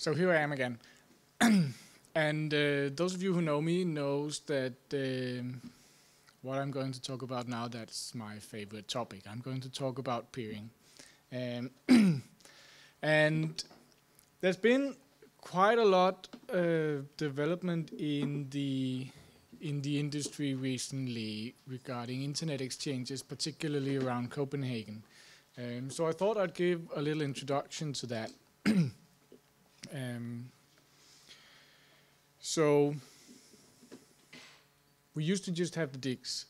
So here I am again. And those of you who know me knows that what I'm going to talk about now, that's my favorite topic. I'm going to talk about peering. And there's been quite a lot development in the industry recently regarding internet exchanges, particularly around Copenhagen. So I thought I'd give a little introduction to that. So we used to just have the DIGs.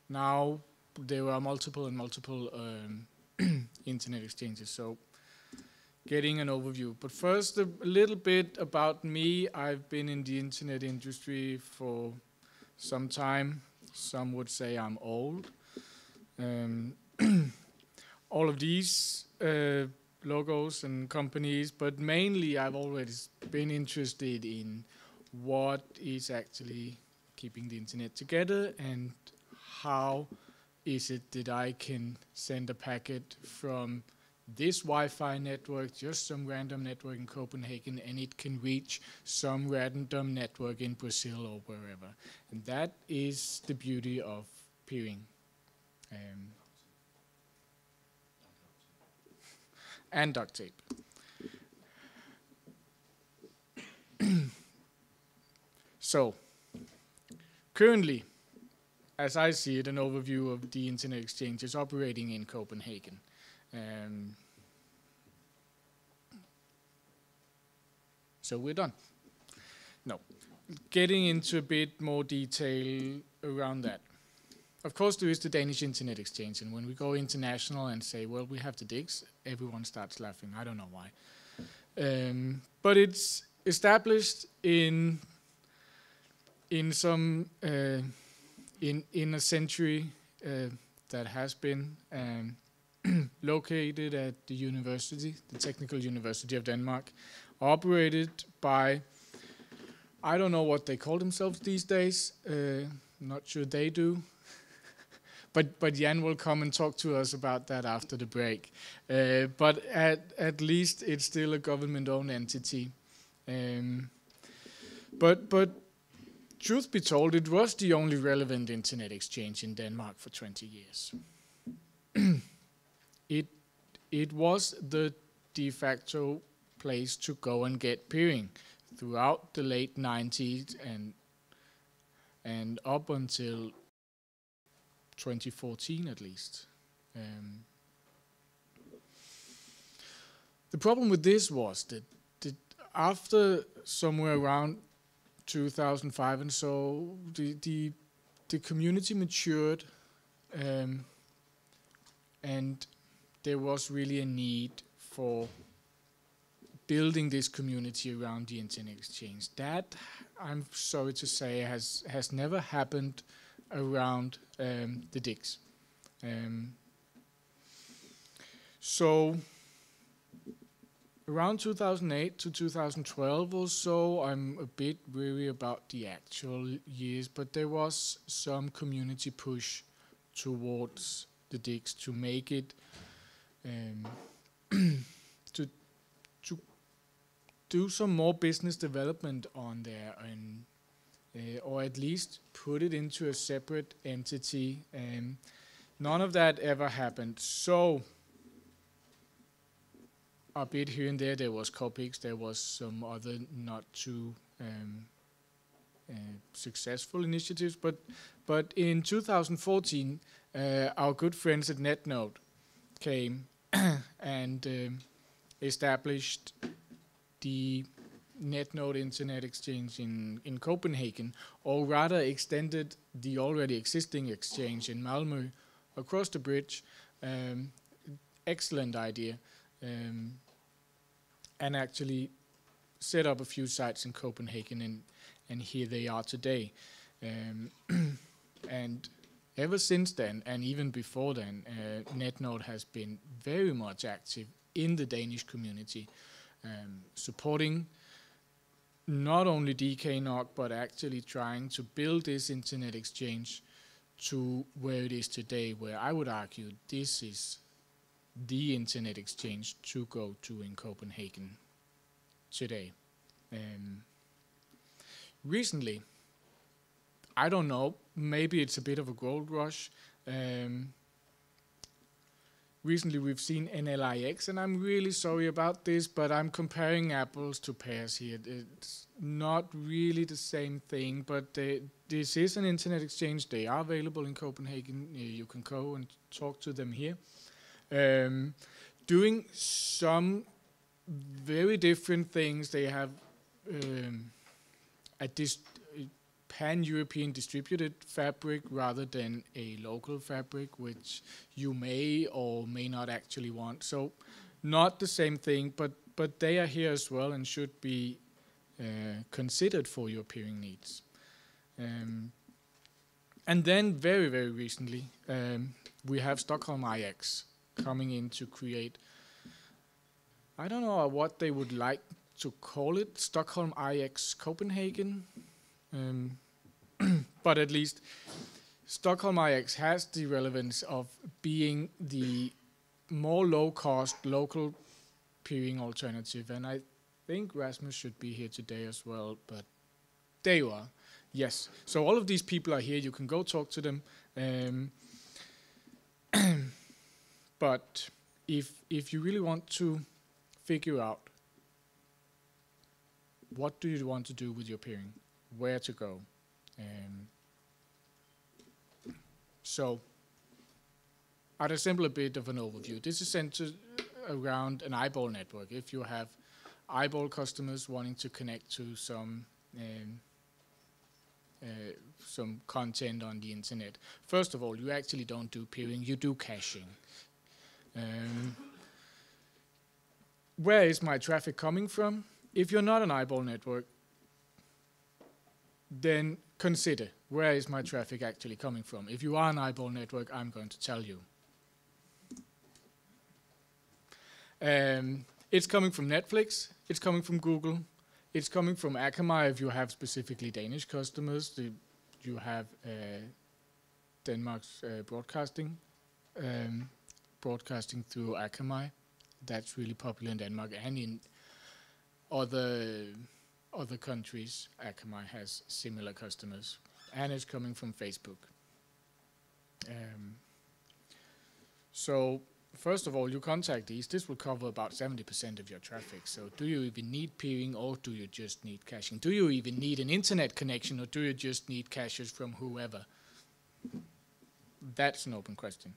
Now there are multiple internet exchanges. So getting an overview. But first, a little bit about me. I've been in the internet industry for some time. Some would say I'm old. All of these logos and companies, but mainly I've always been interested in what is actually keeping the internet together and how is it that I can send a packet from this Wi-Fi network, just some random network in Copenhagen, and it can reach some random network in Brazil or wherever. And that is the beauty of peering. And duct tape. So, currently, as I see it, an overview of the internet exchanges operating in Copenhagen. So we're done. No, getting into a bit more detail around that. Of course, there is the Danish Internet Exchange, and when we go international and say, well, we have the DIGs, everyone starts laughing. I don't know why. But it's established in some in a century that has been located at the university, the Technical University of Denmark, operated by, I don't know what they call themselves these days. Not sure they do. But Jan will come and talk to us about that after the break. But at least it's still a government-owned entity. But truth be told, it was the only relevant internet exchange in Denmark for 20 years. It was the de facto place to go and get peering throughout the late 90s and up until 2014 at least. The problem with this was that after somewhere around 2005 and so, the community matured, and there was really a need for building this community around the internet exchange. That, I'm sorry to say, has never happened around the DIGs. So around 2008 to 2012 or so, I'm a bit weary about the actual years, but there was some community push towards the DIGs to make it to do some more business development on there, and or at least put it into a separate entity. None of that ever happened. So a bit here and there was Copics, there was some other not too successful initiatives, but in 2014 our good friends at DKNOG8 came and established the DKNOG8 Internet Exchange in Copenhagen, or rather extended the already existing exchange in Malmö across the bridge. Excellent idea. And actually set up a few sites in Copenhagen, and here they are today. And ever since then, and even before then, DKNOG8 has been very much active in the Danish community, supporting not only DKNOG8, but actually trying to build this internet exchange to where it is today, where I would argue this is the internet exchange to go to in Copenhagen. today. Recently, I don't know, maybe it's a bit of a gold rush. Recently we've seen NLIX, and I'm really sorry about this, but I'm comparing apples to pears here. It's not really the same thing, but this is an internet exchange. They are available in Copenhagen. You can go and talk to them here. Doing some very different things. They have a pan-European distributed fabric rather than a local fabric, which you may or may not actually want. So not the same thing, but they are here as well and should be considered for your peering needs. And then very, very recently, we have Stockholm IX coming in to create, I don't know what they would like to call it, Stockholm IX Copenhagen. But at least Stockholm IX has the relevance of being the more low-cost local peering alternative, and I think Rasmus should be here today as well, but there you are. Yes, so all of these people are here. You can go talk to them. But if you really want to figure out what do you want to do with your peering, where to go. So I'd assemble a bit of an overview. This is centered around an eyeball network. If you have eyeball customers wanting to connect to some content on the internet, first of all, you actually don't do peering, you do caching. Where is my traffic coming from? If you're not an eyeball network, then consider, where is my traffic actually coming from? If you are an eyeball network, I'm going to tell you. It's coming from Netflix, it's coming from Google, it's coming from Akamai if you have specifically Danish customers. You have Denmark's broadcasting through Akamai. That's really popular in Denmark and in other countries. Akamai has similar customers, and it's coming from Facebook. So first of all, you contact these. This will cover about 70% of your traffic. So do you even need peering, or do you just need caching? Do you even need an internet connection, or do you just need caches from whoever? That's an open question.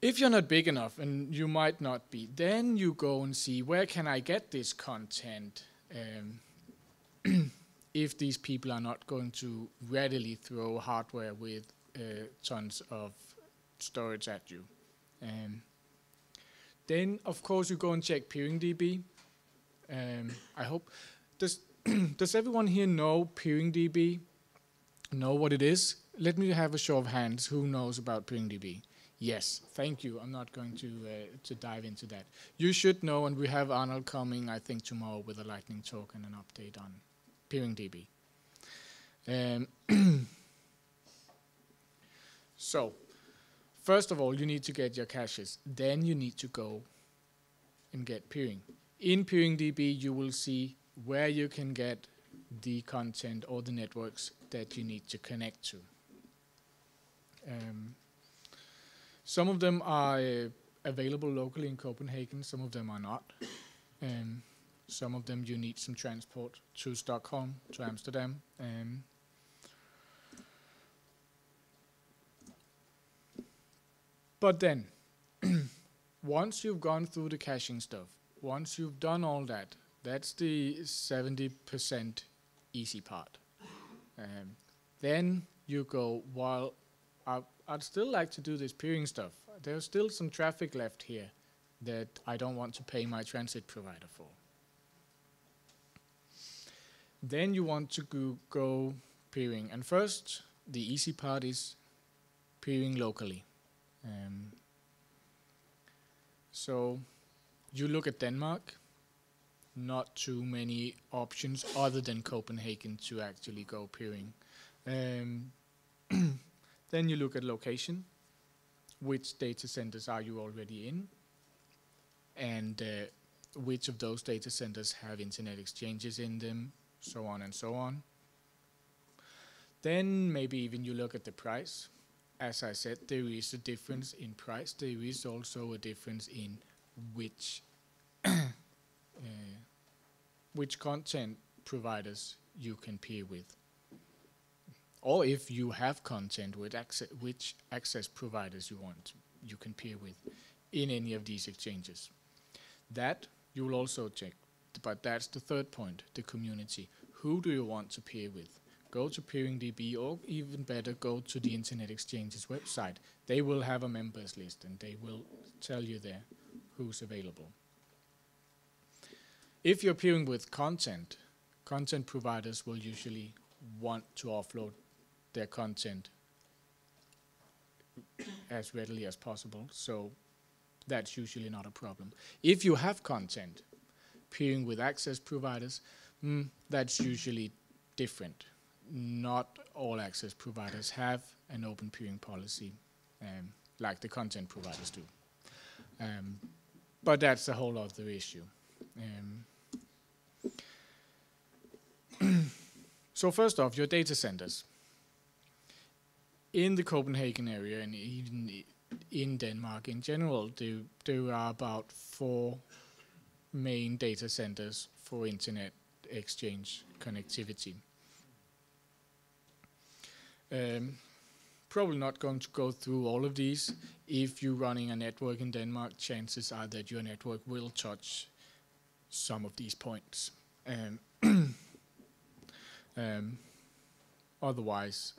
If you're not big enough, and you might not be, then you go and see, where can I get this content if these people are not going to readily throw hardware with tons of storage at you. Then, of course, you go and check PeeringDB. I hope, does everyone here know PeeringDB? Know what it is? Let me have a show of hands. Who knows about PeeringDB? Yes, thank you. I'm not going to dive into that. You should know, and we have Arnold coming, I think, tomorrow with a lightning talk and an update on PeeringDB. So, first of all, you need to get your caches. Then you need to go and get peering. In PeeringDB, you will see where you can get the content or the networks that you need to connect to. Some of them are available locally in Copenhagen, some of them are not. Some of them you need some transport to Stockholm, to Amsterdam. But then, once you've gone through the caching stuff, once you've done all that, that's the 70% easy part. Then you go, well, I'd still like to do this peering stuff. There's still some traffic left here that I don't want to pay my transit provider for. Then you want to go peering. And first, the easy part is peering locally. So you look at Denmark, not too many options other than Copenhagen to actually go peering. Then you look at location, which data centers are you already in, and which of those data centers have internet exchanges in them, so on and so on. Then maybe even you look at the price. As I said, there is a difference in price. There is also a difference in which content providers you can peer with, or if you have content with which access providers you can peer with in any of these exchanges. That you will also check, but that's the third point, the community. Who do you want to peer with? Go to PeeringDB, or even better, go to the Internet Exchange's website. They will have a members list, and they will tell you there who's available. If you're peering with content providers will usually want to offload their content as readily as possible, so that's usually not a problem. If you have content peering with access providers, that's usually different. Not all access providers have an open peering policy like the content providers do. But that's a whole other issue. So first off, your data centers. In the Copenhagen area, and even in Denmark in general, there are about 4 main data centers for internet exchange connectivity. Probably not going to go through all of these. If you're running a network in Denmark, chances are that your network will touch some of these points. Otherwise,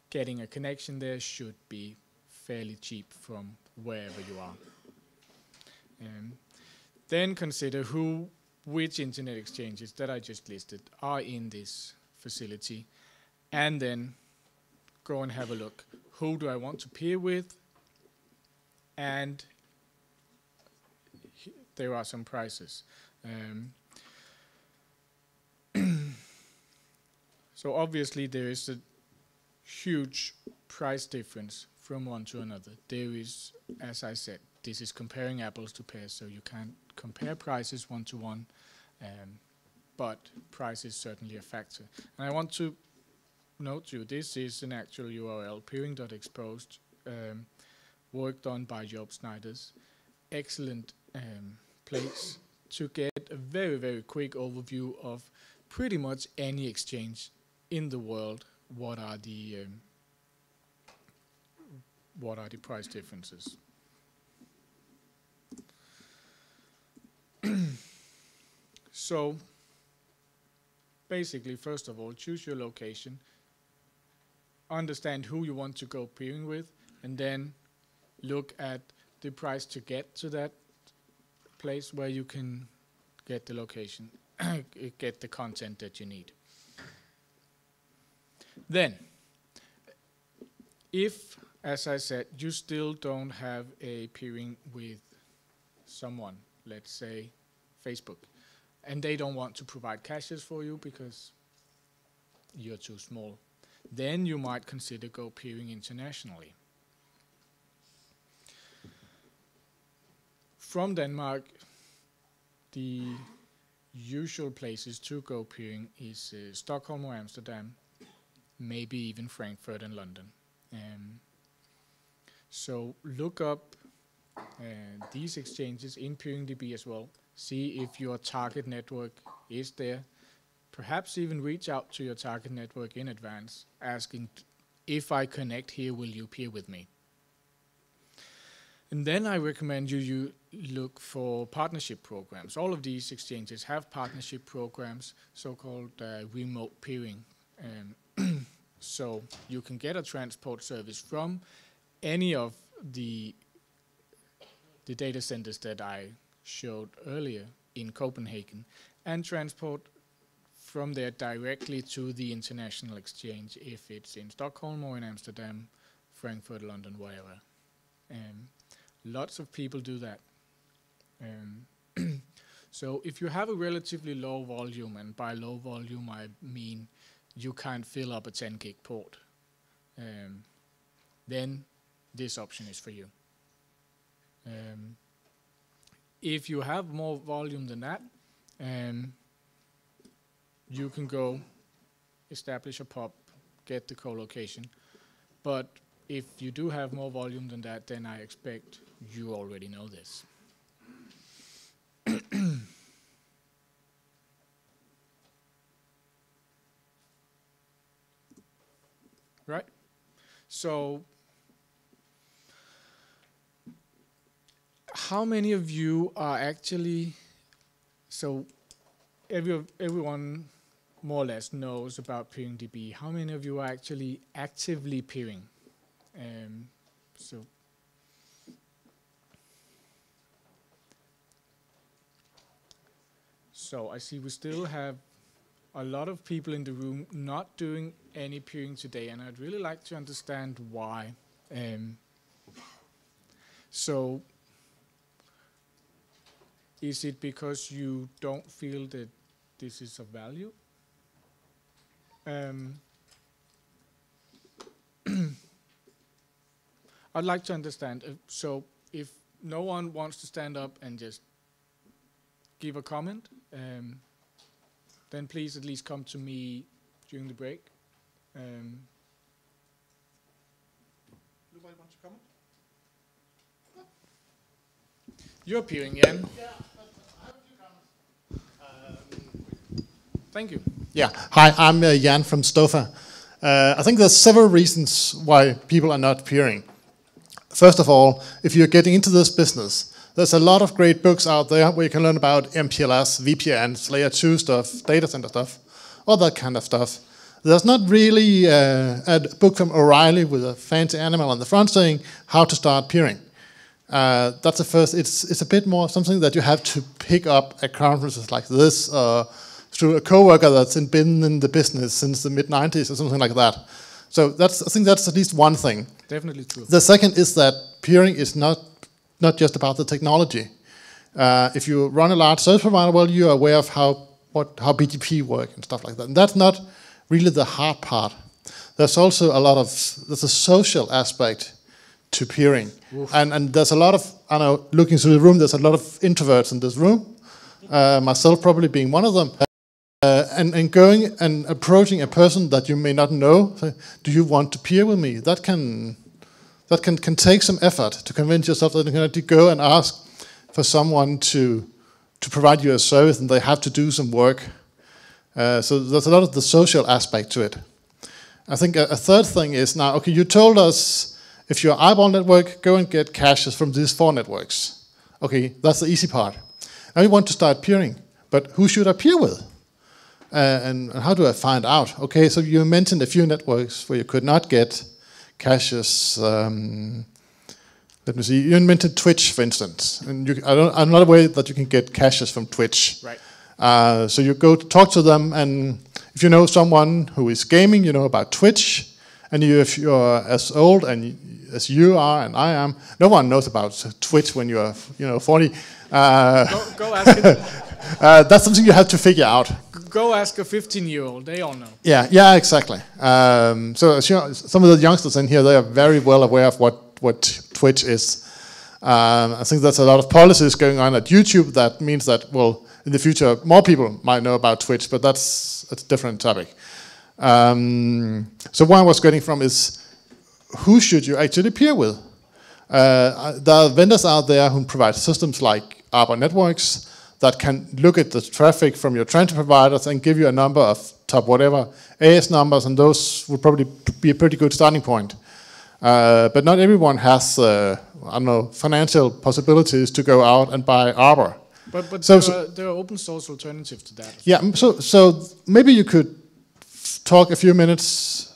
getting a connection there should be fairly cheap from wherever you are. Then consider which internet exchanges that I just listed are in this facility, and then go and have a look. Who do I want to peer with? And there are some prices. So obviously there is a huge price difference from one to another. There is, as I said, this is comparing apples to pears, so you can't compare prices one to one, but price is certainly a factor. And I want to note to you, this is an actual URL, peering.exposed, work done by Job Snyders. Excellent place to get a very, very quick overview of pretty much any exchange in the world. What are the price differences? So basically, first of all, choose your location, understand who you want to go peering with, and then look at the price to get to that place where you can get the location, get the content that you need. Then, if, as I said, you still don't have a peering with someone, let's say Facebook, and they don't want to provide caches for you because you're too small, then you might consider go peering internationally. From Denmark, the usual places to go peering is Stockholm or Amsterdam, maybe even Frankfurt and London. So look up these exchanges in PeeringDB as well. See if your target network is there. Perhaps even reach out to your target network in advance, asking, if I connect here, will you peer with me? And then I recommend you look for partnership programs. All of these exchanges have partnership programs, so-called remote peering. So you can get a transport service from any of the data centers that I showed earlier in Copenhagen, and transport from there directly to the international exchange if it's in Stockholm or in Amsterdam, Frankfurt, London, wherever. Lots of people do that. So if you have a relatively low volume, and by low volume I mean you can't fill up a 10 gig port, then this option is for you. if you have more volume than that, you can go establish a pub, get the co-location. But if you do have more volume than that, then I expect you already know this. Right? So, how many of you are actually, so everyone more or less knows about peering DB. How many of you are actually actively peering? So I see we still have a lot of people in the room not doing any peering today, and I'd really like to understand why. So is it because you don't feel that this is of value? I'd like to understand. So if no one wants to stand up and just give a comment, then please at least come to me during the break. Nobody wants to comment? You're peering, Jan. Yeah, I have a few comments. Thank you. Yeah, hi, I'm Jan from Stofa. I think there's several reasons why people are not peering. First of all, if you're getting into this business, there's a lot of great books out there where you can learn about MPLS, VPNs, layer 2 stuff, data center stuff, all that kind of stuff. There's not really a book from O'Reilly with a fancy animal on the front saying how to start peering. That's the first. It's a bit more something that you have to pick up at conferences like this, through a coworker that's been in the business since the mid-90s or something like that. So I think that's at least one thing. Definitely true. The second is that peering is not just about the technology. If you run a large service provider, well, you are aware of how BGP work and stuff like that. And that's not really the hard part. There's also there's a social aspect to peering. And there's a lot of, I know, looking through the room, there's a lot of introverts in this room, myself probably being one of them. And going and approaching a person that you may not know, say, do you want to peer with me? That can take some effort to convince yourself that you can actually go and ask for someone to provide you a service, and they have to do some work. So there's a lot of the social aspect to it. I think a third thing is now, okay, you told us if you're eyeball network, go and get caches from these 4 networks. Okay, that's the easy part. Now you want to start peering, but who should I peer with? And how do I find out? Okay, so you mentioned a few networks where you could not get caches. Let me see. You mentioned Twitch, for instance, and I'm not aware that you can get caches from Twitch. Right. So you go to talk to them, and if you know someone who is gaming, you know about Twitch, and if you're as old as you are and I am, no one knows about Twitch when you're 40. Go ask it. That's something you have to figure out. Go ask a 15-year-old. They all know. Yeah, exactly. So some of the youngsters in here, they are very well aware of what Twitch is. I think there's a lot of policies going on at YouTube that means that, well, in the future, more people might know about Twitch, but that's a different topic. So what I was getting from is, who should you actually peer with? There are vendors out there who provide systems like Arbor Networks that can look at the traffic from your transit providers and give you a number of top whatever AS numbers, and those would probably be a pretty good starting point. But not everyone has, financial possibilities to go out and buy Arbor. But there are open source alternatives to that. Yeah, so maybe you could talk for a few minutes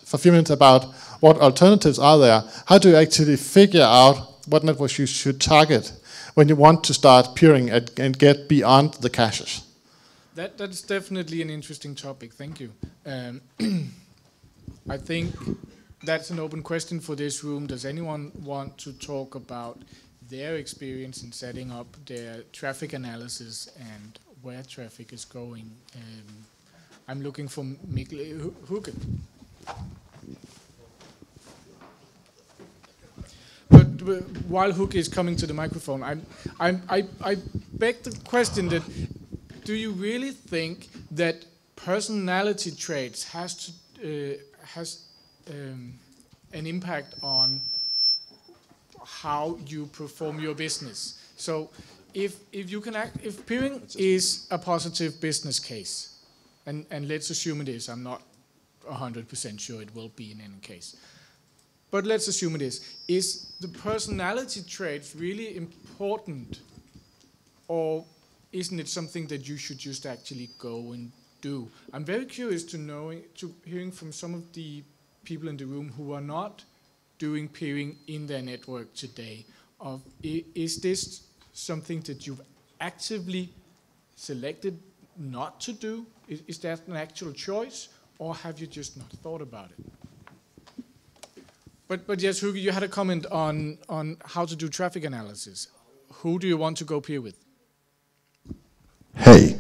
about what alternatives are there. How do you actually figure out what networks you should target when you want to start peering and get beyond the caches? That's definitely an interesting topic. Thank you. I think that's an open question for this room. Does anyone want to talk about their experience in setting up their traffic analysis and where traffic is going? I'm looking for Mikkel Hugge. But while Hugge is coming to the microphone, I beg the question that, do you really think that personality traits has an impact on how you perform your business? So if you can if peering is a positive business case, and let's assume it is, I'm not 100% sure it will be in any case, but let's assume it is the personality traits really important, or isn't it something that you should just actually go and do? I'm very curious to hearing from some of the people in the room who are not doing peering in their network today. Is this something that you've actively selected not to do? Is that an actual choice, or have you just not thought about it? But yes, Hugo, you had a comment on how to do traffic analysis. Who do you want to go peer with? Hey,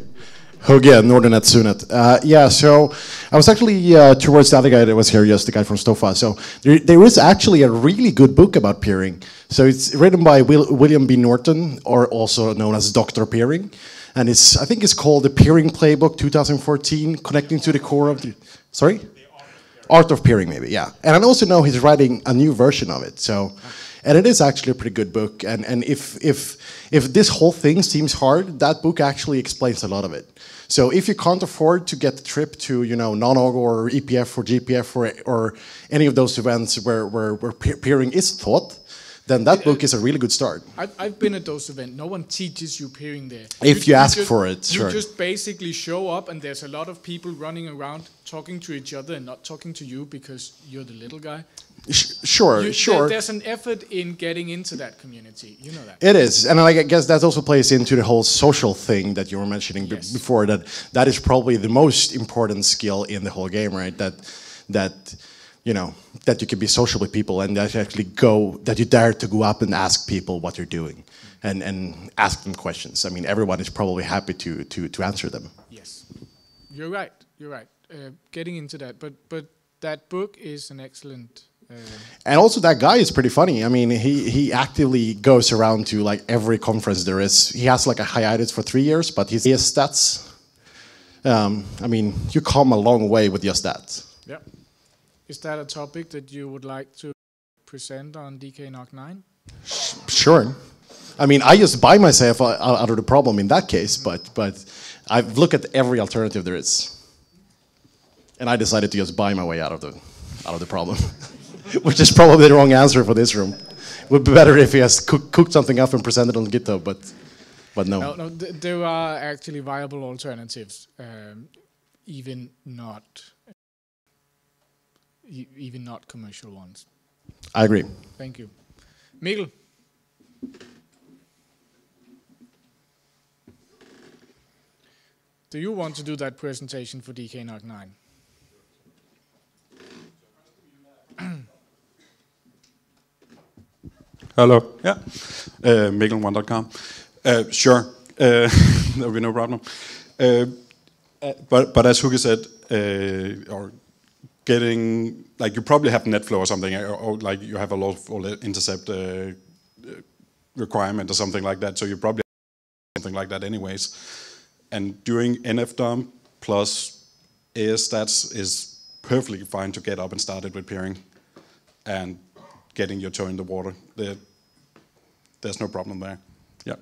Hugo, Nordnet Sunet. Yeah, so I was actually towards the other guy that was here, just the guy from Stofa. So there is actually a really good book about peering. So it's written by William B. Norton, or also known as Dr. Peering. And I think it's called The Peering Playbook 2014, Connecting to the Core of the... Sorry? Art of Peering, maybe, yeah. And I also know he's writing a new version of it. So, and it is actually a pretty good book. And if this whole thing seems hard, that book actually explains a lot of it. So if you can't afford to get the trip to, DKNOG or EPF or GPF or any of those events where peering is taught, then that book is a really good start. I've been at those events. No one teaches you peering there. If you ask for it, sure. You just basically show up, and there's a lot of people running around talking to each other and not talking to you because you're the little guy. Sure. There's an effort in getting into that community. You know that. It is, and I guess that also plays into the whole social thing that you were mentioning before. That is probably the most important skill in the whole game, right? That you can be social with people, and that you dare to go up and ask people what you're doing, and ask them questions. I mean, everyone is probably happy to answer them. Yes, you're right. Getting into that, but that book is an excellent. And also, that guy is pretty funny. I mean, he actively goes around to like every conference there is. He has like a hiatus for 3 years, but his stats. I mean, you come a long way with your stats. Yeah. Is that a topic that you would like to present on DKNOG8? Sure. I mean, I just buy myself out of the problem in that case, but I've looked at every alternative there is, and I decided to just buy my way out of the problem, which is probably the wrong answer for this room. It would be better if he has cooked something up and presented on GitHub, but no. No, there are actually viable alternatives, even not commercial ones. I agree. Thank you. Mikkel. Do you want to do that presentation for DKNOG8? Hello. Yeah. Mikkel1.com. Sure. There'll be no problem. But as Hugo said, or getting, like, you probably have NetFlow or something, or like you have a lot of intercept requirement or something like that, so you probably have something like that anyways. And doing NFDOM plus AS stats is perfectly fine to get up and started with peering and getting your toe in the water. There's no problem there. Yeah.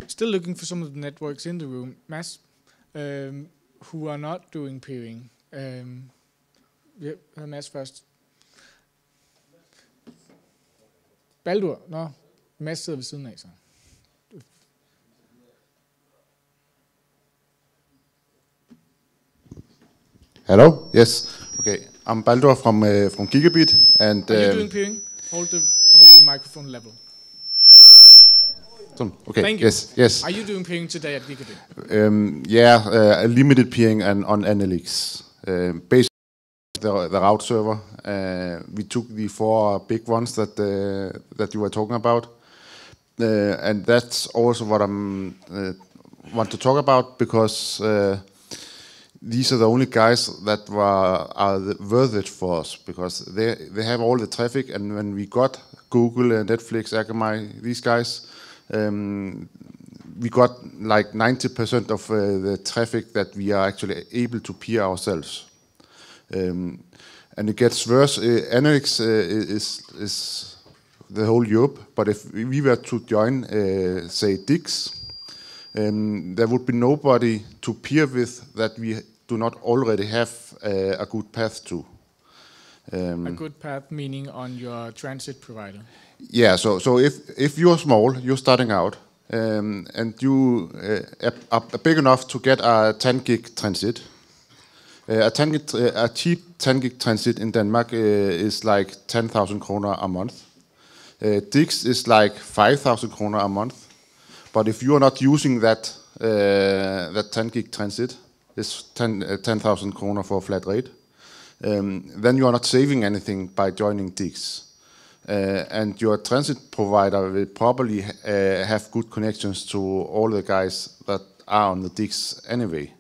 Still looking for some of the networks in the room, Mads, who are not doing peering. Mads først. Baldur? Nå, Mads sidder ved siden af, så. Hello. Yes. Okay. I'm Baldur from Gigabit, and are you doing peering? Hold the microphone level. Okay. Thank you. Yes. Are you doing peering today at Gigabit? Yeah, a limited peering on Analytics. Based on the route server, we took the 4 big ones that you were talking about, and that's also what I want to talk about, because these are the only guys that are worth it for us, because they have all the traffic, and when we got Google and Netflix, Akamai, these guys, we got like 90% of the traffic that we are actually able to peer ourselves. And it gets worse. Analytics is the whole Europe, but if we were to join, say, DIX, there would be nobody to peer with that we do not already have a good path to. A good path meaning on your transit provider? Yeah, so if you're small, you're starting out, and you are big enough to get a 10 gig transit. A cheap 10 gig transit in Denmark is like 10,000 kroner a month. DIX is like 5,000 kroner a month. But if you are not using that 10 gig transit, it's 10,000 kroner for a flat rate, then you are not saving anything by joining DIX. And your transit provider will probably have good connections to all the guys that are on the DIX anyway.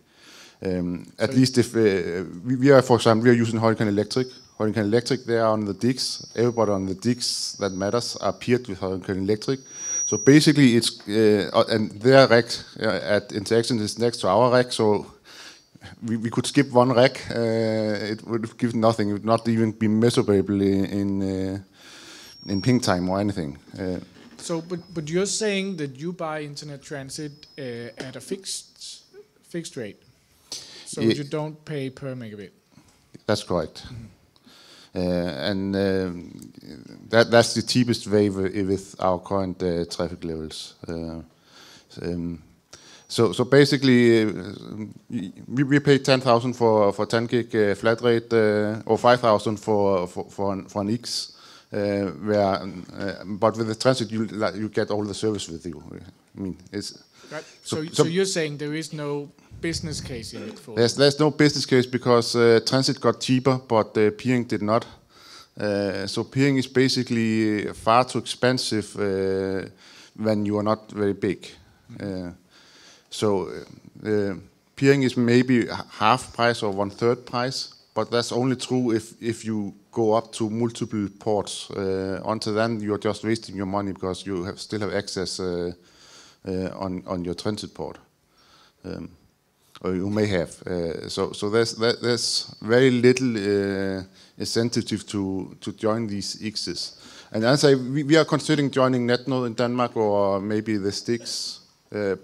At least if we are, for example, we are using Hurricane Electric. Hurricane Electric, they are on the DIX. Everybody on the DIX that matters are peered with Hurricane Electric. So basically, it's and their rack at Interaction is next to our rack. So we could skip one rack. It would give nothing. It would not even be measurable in ping time or anything. So, but you're saying that you buy internet transit at a fixed rate, so you don't pay per megabit. That's correct. And that's the cheapest way with our current traffic levels. So basically, we pay 10,000 for 10 gig flat rate, or 5,000 for an X. But with the transit, you get all the service with you. I mean, it's right. So you're saying there is no business case in it for? There's no business case because transit got cheaper, but peering did not. So peering is basically far too expensive when you are not very big. So peering is maybe half price or 1/3 price, but that's only true if you go up to multiple ports. Until then, you're just wasting your money because you still have access on your transit port. Or you may have. So there's very little incentive to join these IXes. And as we are considering joining NetNode in Denmark or maybe the Sticks,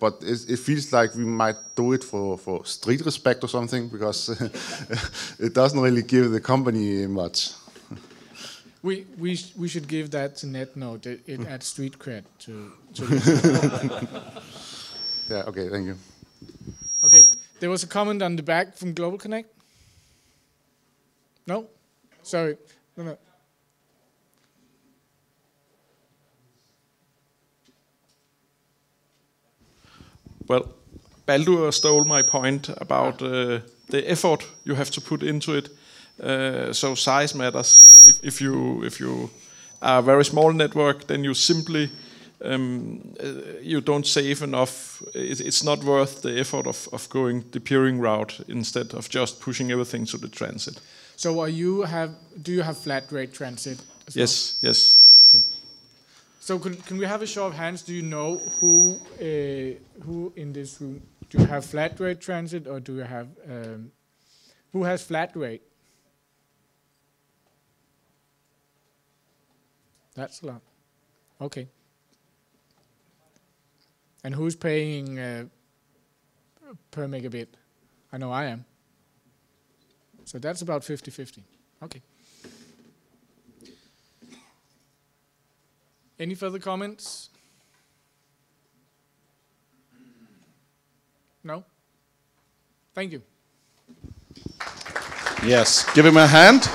but it feels like we might do it for street respect or something because it doesn't really give the company much. We should give that to NetNode. It adds street cred to Yeah. Okay. Thank you. Okay. There was a comment on the back from Global Connect. No? Sorry. No. Well, Baldur stole my point about the effort you have to put into it. So size matters. If you are a very small network, then you simply you don't save enough. It's not worth the effort of going the peering route instead of just pushing everything to the transit. So do you have flat rate transit as well? Yes. Okay. So can we have a show of hands? Do you know who in this room, do you have flat rate transit or do you have who has flat rate? That's a lot. Okay. And who's paying per megabit? I know I am. So that's about 50-50. Okay. Any further comments? No? Thank you. Yes, give him a hand.